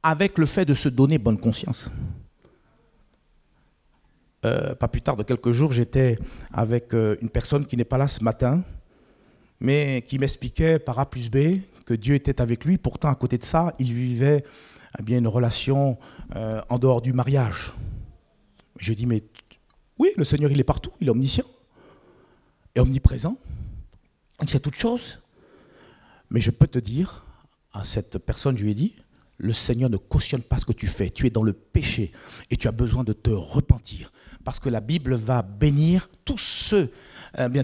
avec le fait de se donner bonne conscience. Pas plus tard de quelques jours, j'étais avec une personne qui n'est pas là ce matin, mais qui m'expliquait par A plus B que Dieu était avec lui. Pourtant, à côté de ça, il vivait une relation en dehors du mariage. Je dis, mais oui, le Seigneur, il est partout, il est omniscient et omniprésent. Il sait toutes choses. Mais je peux te dire, à cette personne, je lui ai dit, le Seigneur ne cautionne pas ce que tu fais. Tu es dans le péché et tu as besoin de te repentir. Parce que la Bible va bénir tous ceux,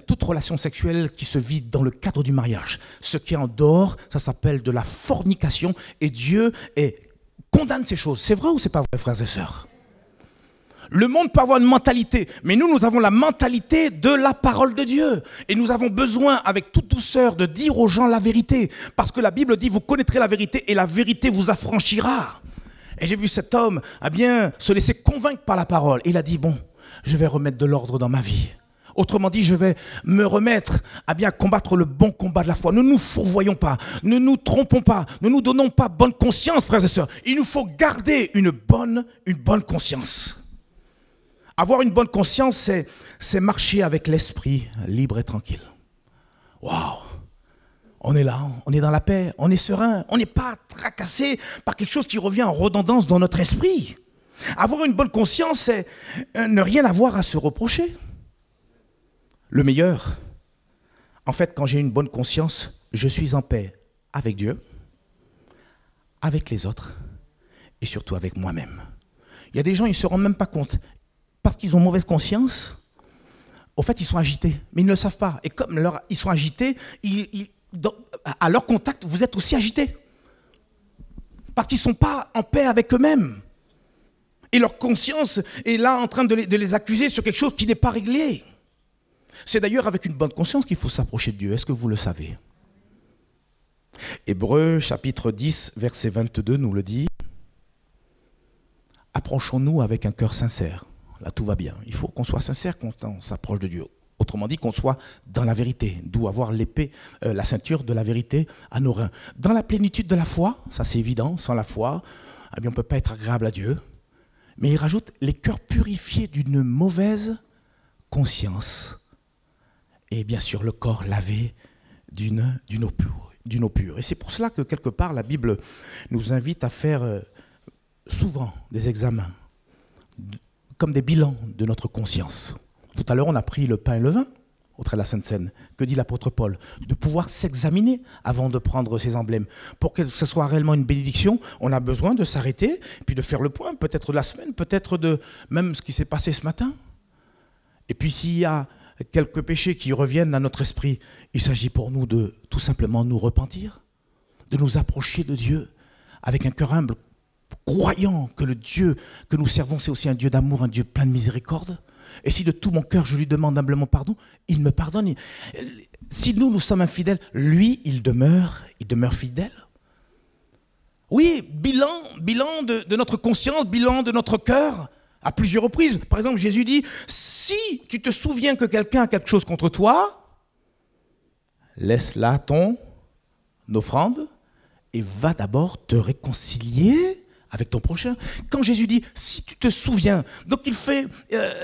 toute relation sexuelle qui se vit dans le cadre du mariage. Ce qui est en dehors, ça s'appelle de la fornication et Dieu condamne ces choses. C'est vrai ou c'est pas vrai, frères et sœurs? Le monde peut avoir une mentalité, mais nous avons la mentalité de la parole de Dieu. Et nous avons besoin, avec toute douceur, de dire aux gens la vérité. Parce que la Bible dit, vous connaîtrez la vérité et la vérité vous affranchira. Et j'ai vu cet homme se laisser convaincre par la parole. Et il a dit, bon, je vais remettre de l'ordre dans ma vie. Autrement dit, je vais me remettre à combattre le bon combat de la foi. Ne nous fourvoyons pas, ne nous trompons pas, ne nous donnons pas bonne conscience, frères et sœurs. Il nous faut garder une bonne conscience. Avoir une bonne conscience, c'est marcher avec l'esprit libre et tranquille. Waouh! On est là, on est dans la paix, on est serein, on n'est pas tracassé par quelque chose qui revient en redondance dans notre esprit. Avoir une bonne conscience, c'est ne rien avoir à se reprocher. Le meilleur, en fait, quand j'ai une bonne conscience, je suis en paix avec Dieu, avec les autres et surtout avec moi-même. Il y a des gens, ils ne se rendent même pas compte. Parce qu'ils ont mauvaise conscience, au fait, ils sont agités, mais ils ne le savent pas. Et comme ils sont agités, à leur contact, vous êtes aussi agités. Parce qu'ils ne sont pas en paix avec eux-mêmes. Et leur conscience est là en train de les accuser sur quelque chose qui n'est pas réglé. C'est d'ailleurs avec une bonne conscience qu'il faut s'approcher de Dieu. Est-ce que vous le savez? Hébreux chapitre 10, verset 22 nous le dit. Approchons-nous avec un cœur sincère. Là, tout va bien. Il faut qu'on soit sincère quand on s'approche de Dieu. Autrement dit, qu'on soit dans la vérité. D'où avoir l'épée, la ceinture de la vérité à nos reins. Dans la plénitude de la foi, ça c'est évident, sans la foi, on ne peut pas être agréable à Dieu. Mais il rajoute les cœurs purifiés d'une mauvaise conscience. Et bien sûr, le corps lavé d'une eau pure. Et c'est pour cela que quelque part, la Bible nous invite à faire souvent des examens, comme des bilans de notre conscience. Tout à l'heure, on a pris le pain et le vin au trait de la Sainte Seine. Que dit l'apôtre Paul? De pouvoir s'examiner avant de prendre ces emblèmes. Pour que ce soit réellement une bénédiction, on a besoin de s'arrêter, puis de faire le point, peut-être de la semaine, peut-être de même ce qui s'est passé ce matin. Et puis s'il y a quelques péchés qui reviennent à notre esprit, il s'agit pour nous de tout simplement nous repentir, de nous approcher de Dieu avec un cœur humble, croyant que le Dieu que nous servons, c'est aussi un Dieu d'amour, un Dieu plein de miséricorde. Et si de tout mon cœur je lui demande humblement pardon, il me pardonne. Si nous sommes infidèles, lui, il demeure fidèle. Oui, bilan de notre conscience, bilan de notre cœur, à plusieurs reprises. Par exemple, Jésus dit, si tu te souviens que quelqu'un a quelque chose contre toi, laisse là ton offrande et va d'abord te réconcilier avec ton prochain. Quand Jésus dit, si tu te souviens, donc il fait,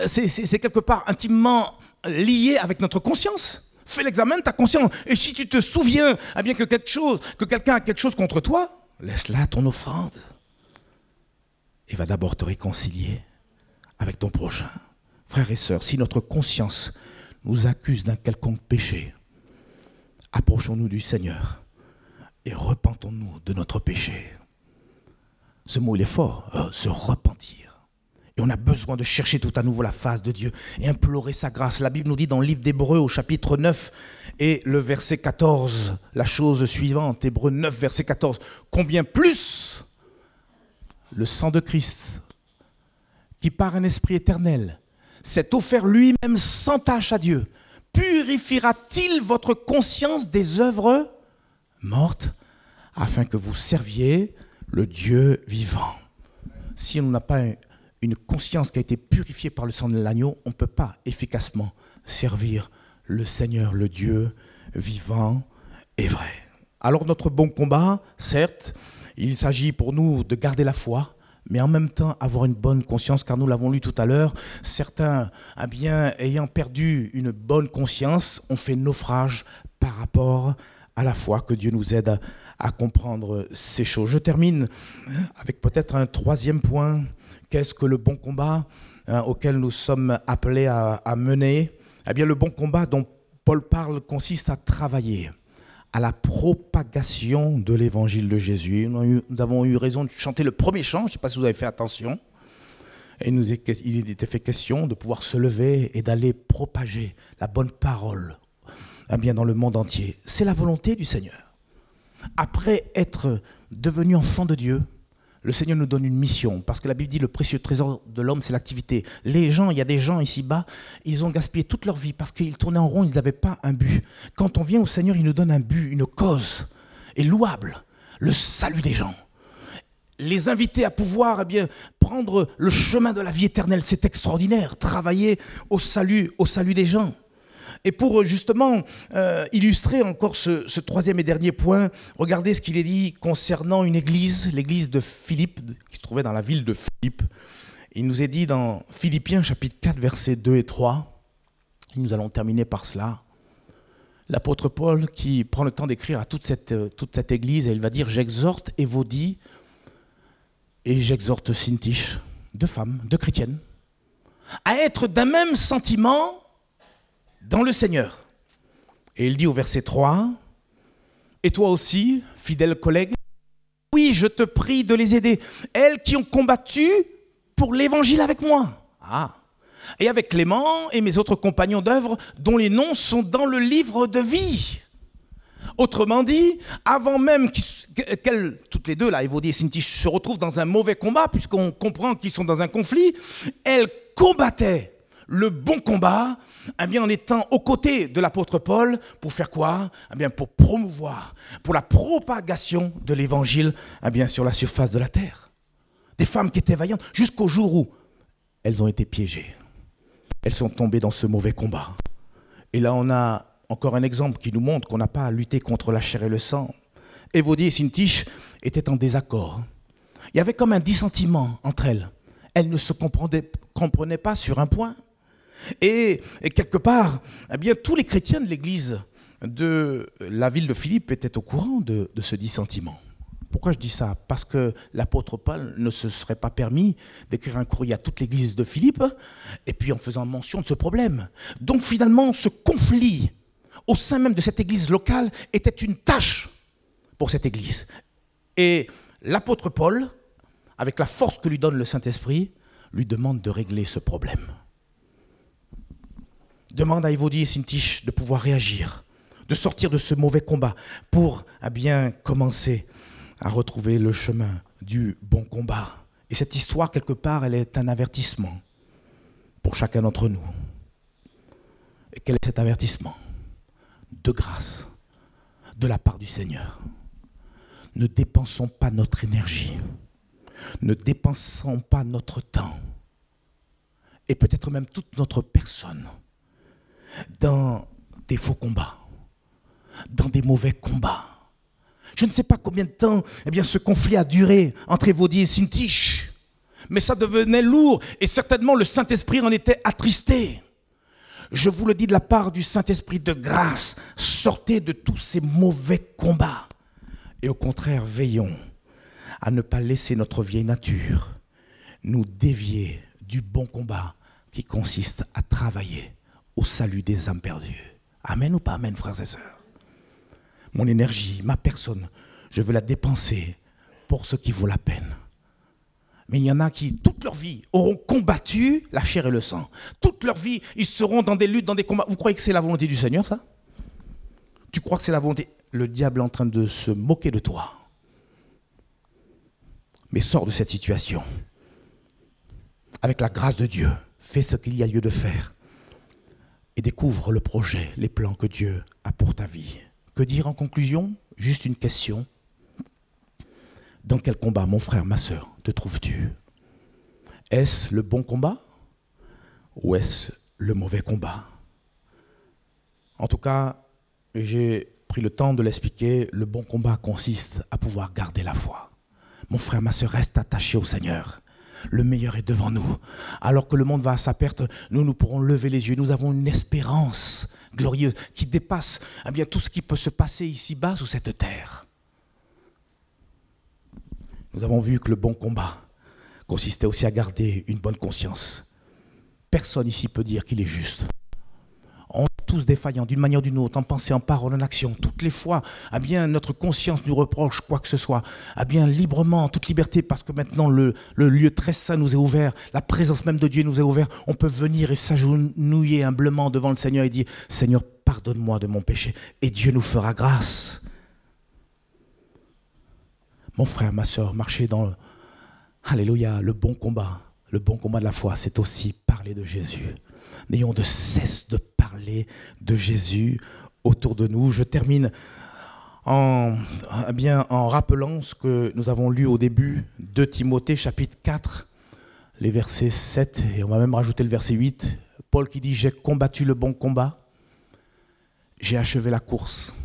c'est quelque part intimement lié avec notre conscience. Fais l'examen de ta conscience. Et si tu te souviens bien que quelqu'un a quelque chose contre toi, laisse là ton offrande et va d'abord te réconcilier avec ton prochain. Frères et sœurs, si notre conscience nous accuse d'un quelconque péché, approchons-nous du Seigneur et repentons-nous de notre péché. Ce mot, il est fort, se repentir. Et on a besoin de chercher tout à nouveau la face de Dieu et implorer sa grâce. La Bible nous dit dans le livre d'Hébreux au chapitre 9 et le verset 14, la chose suivante, Hébreux 9, verset 14. Combien plus le sang de Christ, qui par un esprit éternel s'est offert lui-même sans tache à Dieu, purifiera-t-il votre conscience des œuvres mortes afin que vous serviez le Dieu vivant. Si on n'a pas une conscience qui a été purifiée par le sang de l'agneau, on ne peut pas efficacement servir le Seigneur, le Dieu vivant et vrai. Alors notre bon combat, certes, il s'agit pour nous de garder la foi, mais en même temps avoir une bonne conscience, car nous l'avons lu tout à l'heure, certains, ayant perdu une bonne conscience, ont fait naufrage par rapport à la foi. Que Dieu nous aide à comprendre ces choses. Je termine avec peut-être un troisième point. Qu'est-ce que le bon combat auquel nous sommes appelés à mener? Eh bien, le bon combat dont Paul parle consiste à travailler à la propagation de l'évangile de Jésus. Nous avons eu raison de chanter le premier chant, je ne sais pas si vous avez fait attention. Et il était fait question de pouvoir se lever et d'aller propager la bonne parole dans le monde entier. C'est la volonté du Seigneur. Après être devenu enfant de Dieu, le Seigneur nous donne une mission, parce que la Bible dit le précieux trésor de l'homme, c'est l'activité. Il y a des gens ici-bas, ils ont gaspillé toute leur vie parce qu'ils tournaient en rond, ils n'avaient pas un but. Quand on vient au Seigneur, il nous donne un but, une cause, et louable, le salut des gens. Les inviter à pouvoir prendre le chemin de la vie éternelle, c'est extraordinaire, travailler au salut des gens. Et pour justement illustrer encore ce troisième et dernier point, regardez ce qu'il est dit concernant une église, l'église de Philippe, qui se trouvait dans la ville de Philippe. Il nous est dit dans Philippiens chapitre 4, versets 2 et 3, et nous allons terminer par cela, l'apôtre Paul qui prend le temps d'écrire à toute cette église, et il va dire « J'exhorte Évodie et j'exhorte Syntyche, deux femmes, deux chrétiennes, à être d'un même sentiment dans le Seigneur. » Et il dit au verset 3, « Et toi aussi, fidèle collègue, oui, je te prie de les aider, elles qui ont combattu pour l'évangile avec moi. Et avec Clément et mes autres compagnons d'œuvre, dont les noms sont dans le livre de vie. » Autrement dit, avant même qu'elles, toutes les deux, là, Évodie et Syntyche, se retrouvent dans un mauvais combat, puisqu'on comprend qu'ils sont dans un conflit, elles combattaient le bon combat, en étant aux côtés de l'apôtre Paul, pour faire quoi? Pour promouvoir, pour la propagation de l'évangile sur la surface de la terre. Des femmes qui étaient vaillantes, jusqu'au jour où elles ont été piégées. Elles sont tombées dans ce mauvais combat. Et là, on a encore un exemple qui nous montre qu'on n'a pas à lutter contre la chair et le sang. Évodie et Syntyche étaient en désaccord. Il y avait comme un dissentiment entre elles. Elles ne se comprenaient pas sur un point. Et quelque part, tous les chrétiens de l'église de la ville de Philippe étaient au courant de ce dissentiment. Pourquoi je dis ça? Parce que l'apôtre Paul ne se serait pas permis d'écrire un courrier à toute l'église de Philippe, et puis en faisant mention de ce problème. Donc finalement, ce conflit au sein même de cette église locale était une tâche pour cette église. Et l'apôtre Paul, avec la force que lui donne le Saint-Esprit, lui demande de régler ce problème. Demande à Évodie et Syntyche de pouvoir réagir, de sortir de ce mauvais combat pour bien commencer à retrouver le chemin du bon combat. Et cette histoire, quelque part, elle est un avertissement pour chacun d'entre nous. Et quel est cet avertissement? De grâce, de la part du Seigneur. Ne dépensons pas notre énergie, ne dépensons pas notre temps, et peut-être même toute notre personne, dans des faux combats, dans des mauvais combats. Je ne sais pas combien de temps ce conflit a duré entre Évodie et Syntyche, mais ça devenait lourd et certainement le Saint-Esprit en était attristé. Je vous le dis de la part du Saint-Esprit de grâce, sortez de tous ces mauvais combats et au contraire veillons à ne pas laisser notre vieille nature nous dévier du bon combat qui consiste à travailler au salut des âmes perdues. Amen ou pas amen, frères et sœurs? Mon énergie, ma personne, je veux la dépenser pour ce qui vaut la peine. Mais il y en a qui, toute leur vie, auront combattu la chair et le sang. Toute leur vie, ils seront dans des luttes, dans des combats. Vous croyez que c'est la volonté du Seigneur, ça? Tu crois que c'est la volonté? Le diable est en train de se moquer de toi. Mais sors de cette situation. Avec la grâce de Dieu, fais ce qu'il y a lieu de faire. Et découvre le projet, les plans que Dieu a pour ta vie. Que dire en conclusion? Juste une question. Dans quel combat, mon frère, ma sœur, te trouves-tu? Est-ce le bon combat ou est-ce le mauvais combat? En tout cas, j'ai pris le temps de l'expliquer. Le bon combat consiste à pouvoir garder la foi. Mon frère, ma sœur, reste attaché au Seigneur. Le meilleur est devant nous. Alors que le monde va à sa perte, nous pourrons lever les yeux. Nous avons une espérance glorieuse qui dépasse tout ce qui peut se passer ici-bas sous cette terre. Nous avons vu que le bon combat consistait aussi à garder une bonne conscience. Personne ici peut dire qu'il est juste. On est tous défaillants d'une manière ou d'une autre, en pensée, en parole, en action. Toutes les fois, notre conscience nous reproche quoi que ce soit. Librement, en toute liberté, parce que maintenant le lieu très saint nous est ouvert, la présence même de Dieu nous est ouverte. On peut venir et s'agenouiller humblement devant le Seigneur et dire « Seigneur, pardonne-moi de mon péché. » Et Dieu nous fera grâce. Mon frère, ma soeur, marcher dans alléluia, le bon combat de la foi, c'est aussi parler de Jésus. N'ayons de cesse de parler de Jésus autour de nous. Je termine en rappelant ce que nous avons lu au début de Timothée, chapitre 4, les versets 7, et on va même rajouter le verset 8. Paul qui dit « J'ai combattu le bon combat, j'ai achevé la course,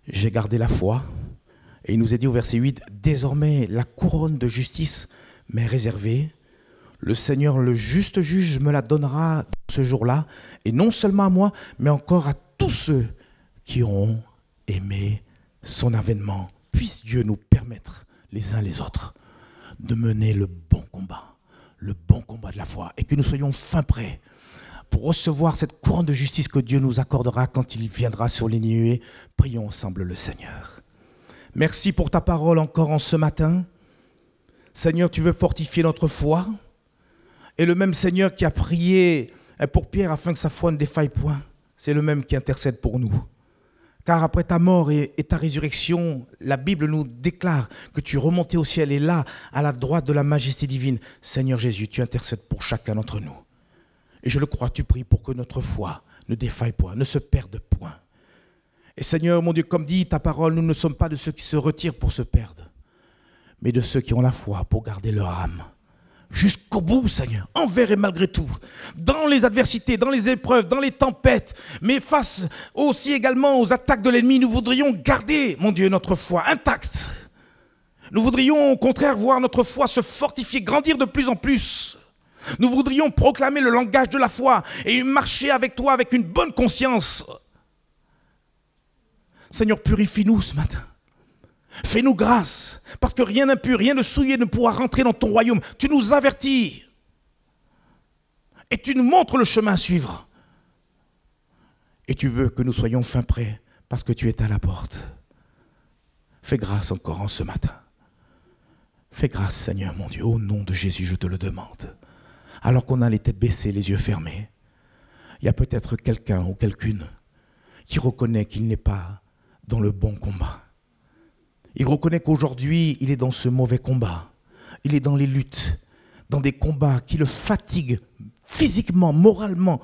j'ai gardé la foi. » Et il nous est dit au verset 8, « Désormais, la couronne de justice m'est réservée. Le Seigneur, le juste juge, me la donnera ce jour-là, et non seulement à moi, mais encore à tous ceux qui auront aimé son avènement. Puisse Dieu nous permettre, les uns les autres, de mener le bon combat de la foi, et que nous soyons fin prêts pour recevoir cette couronne de justice que Dieu nous accordera quand il viendra sur les nuées. Prions ensemble le Seigneur. Merci pour ta parole encore en ce matin. Seigneur, tu veux fortifier notre foi. Et le même Seigneur qui a prié pour Pierre afin que sa foi ne défaille point, c'est le même qui intercède pour nous. Car après ta mort et ta résurrection, la Bible nous déclare que tu es remonté au ciel et là, à la droite de la majesté divine. Seigneur Jésus, tu intercèdes pour chacun d'entre nous. Et je le crois, tu pries pour que notre foi ne défaille point, ne se perde point. Et Seigneur, mon Dieu, comme dit ta parole, nous ne sommes pas de ceux qui se retirent pour se perdre, mais de ceux qui ont la foi pour garder leur âme. Jusqu'au bout, Seigneur, envers et malgré tout, dans les adversités, dans les épreuves, dans les tempêtes, mais face aussi également aux attaques de l'ennemi, nous voudrions garder, mon Dieu, notre foi intacte. Nous voudrions au contraire voir notre foi se fortifier, grandir de plus en plus. Nous voudrions proclamer le langage de la foi et marcher avec toi avec une bonne conscience. Seigneur, purifie-nous ce matin. Fais-nous grâce, parce que rien d'impur, rien de souillé ne pourra rentrer dans ton royaume. Tu nous avertis et tu nous montres le chemin à suivre. Et tu veux que nous soyons fin prêts parce que tu es à la porte. Fais grâce encore en ce matin. Fais grâce, Seigneur mon Dieu, au nom de Jésus, je te le demande. Alors qu'on a les têtes baissées, les yeux fermés, il y a peut-être quelqu'un ou quelqu'une qui reconnaît qu'il n'est pas dans le bon combat. Il reconnaît qu'aujourd'hui, il est dans ce mauvais combat. Il est dans les luttes, dans des combats qui le fatiguent physiquement, moralement,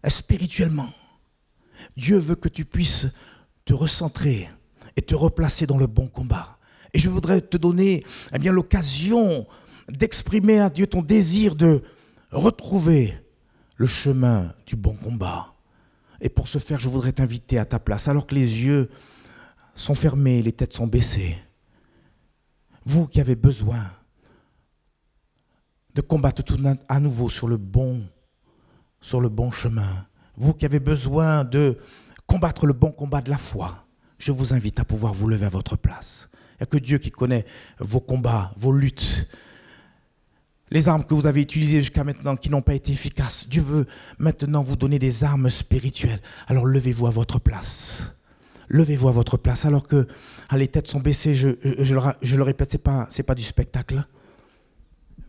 spirituellement. Dieu veut que tu puisses te recentrer et te replacer dans le bon combat. Et je voudrais te donner l'occasion d'exprimer à Dieu ton désir de retrouver le chemin du bon combat. Et pour ce faire, je voudrais t'inviter à ta place, alors que les yeux sont fermés, les têtes sont baissées. Vous qui avez besoin de combattre tout à nouveau sur le bon chemin, vous qui avez besoin de combattre le bon combat de la foi, je vous invite à pouvoir vous lever à votre place. Il n'y a que Dieu qui connaît vos combats, vos luttes, les armes que vous avez utilisées jusqu'à maintenant qui n'ont pas été efficaces. Dieu veut maintenant vous donner des armes spirituelles. Alors levez-vous à votre place. Levez-vous à votre place alors que les têtes sont baissées, je le répète, ce n'est pas du spectacle.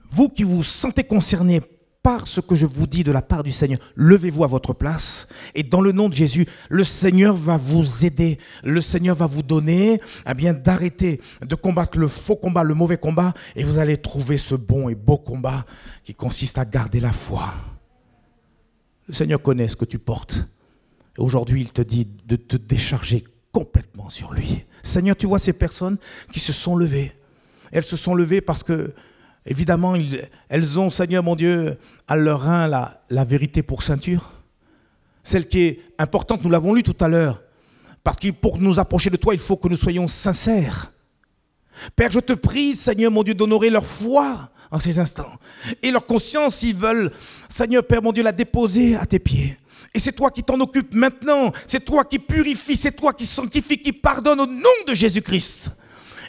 Vous qui vous sentez concernés par ce que je vous dis de la part du Seigneur, levez-vous à votre place et dans le nom de Jésus, le Seigneur va vous aider. Le Seigneur va vous donner d'arrêter de combattre le faux combat, le mauvais combat, et vous allez trouver ce bon et beau combat qui consiste à garder la foi. Le Seigneur connaît ce que tu portes. Et aujourd'hui, il te dit de te décharger complètement sur lui. Seigneur, tu vois ces personnes qui se sont levées. Elles se sont levées parce que évidemment, elles ont, Seigneur mon Dieu, à leur rein la vérité pour ceinture. Celle qui est importante, nous l'avons lu tout à l'heure. Parce que pour nous approcher de toi, il faut que nous soyons sincères. Père, je te prie, Seigneur mon Dieu, d'honorer leur foi en ces instants. Et leur conscience, ils veulent, Seigneur Père mon Dieu, la déposer à tes pieds. Et c'est toi qui t'en occupes maintenant. C'est toi qui purifie, c'est toi qui sanctifie, qui pardonne au nom de Jésus-Christ.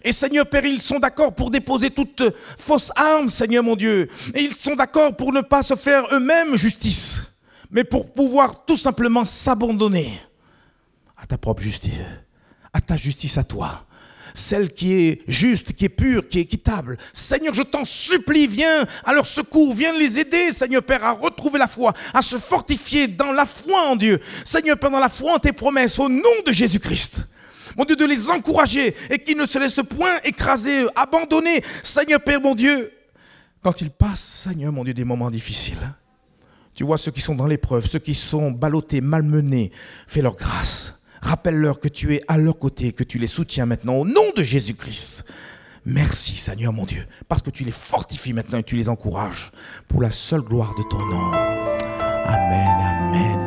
Et Seigneur Père, ils sont d'accord pour déposer toute fausse arme, Seigneur mon Dieu. Et ils sont d'accord pour ne pas se faire eux-mêmes justice, mais pour pouvoir tout simplement s'abandonner à ta propre justice, à ta justice à toi. Celle qui est juste, qui est pure, qui est équitable. Seigneur, je t'en supplie, viens à leur secours, viens les aider, Seigneur Père, à retrouver la foi, à se fortifier dans la foi en Dieu. Seigneur Père, dans la foi en tes promesses, au nom de Jésus-Christ. Mon Dieu, de les encourager et qu'ils ne se laissent point écraser, abandonner. Seigneur Père, mon Dieu, quand ils passent, Seigneur, mon Dieu, des moments difficiles, tu vois ceux qui sont dans l'épreuve, ceux qui sont ballottés, malmenés, fais leur grâce. Rappelle-leur que tu es à leur côté, que tu les soutiens maintenant au nom de Jésus-Christ. Merci Seigneur mon Dieu, parce que tu les fortifies maintenant et tu les encourages pour la seule gloire de ton nom. Amen, amen.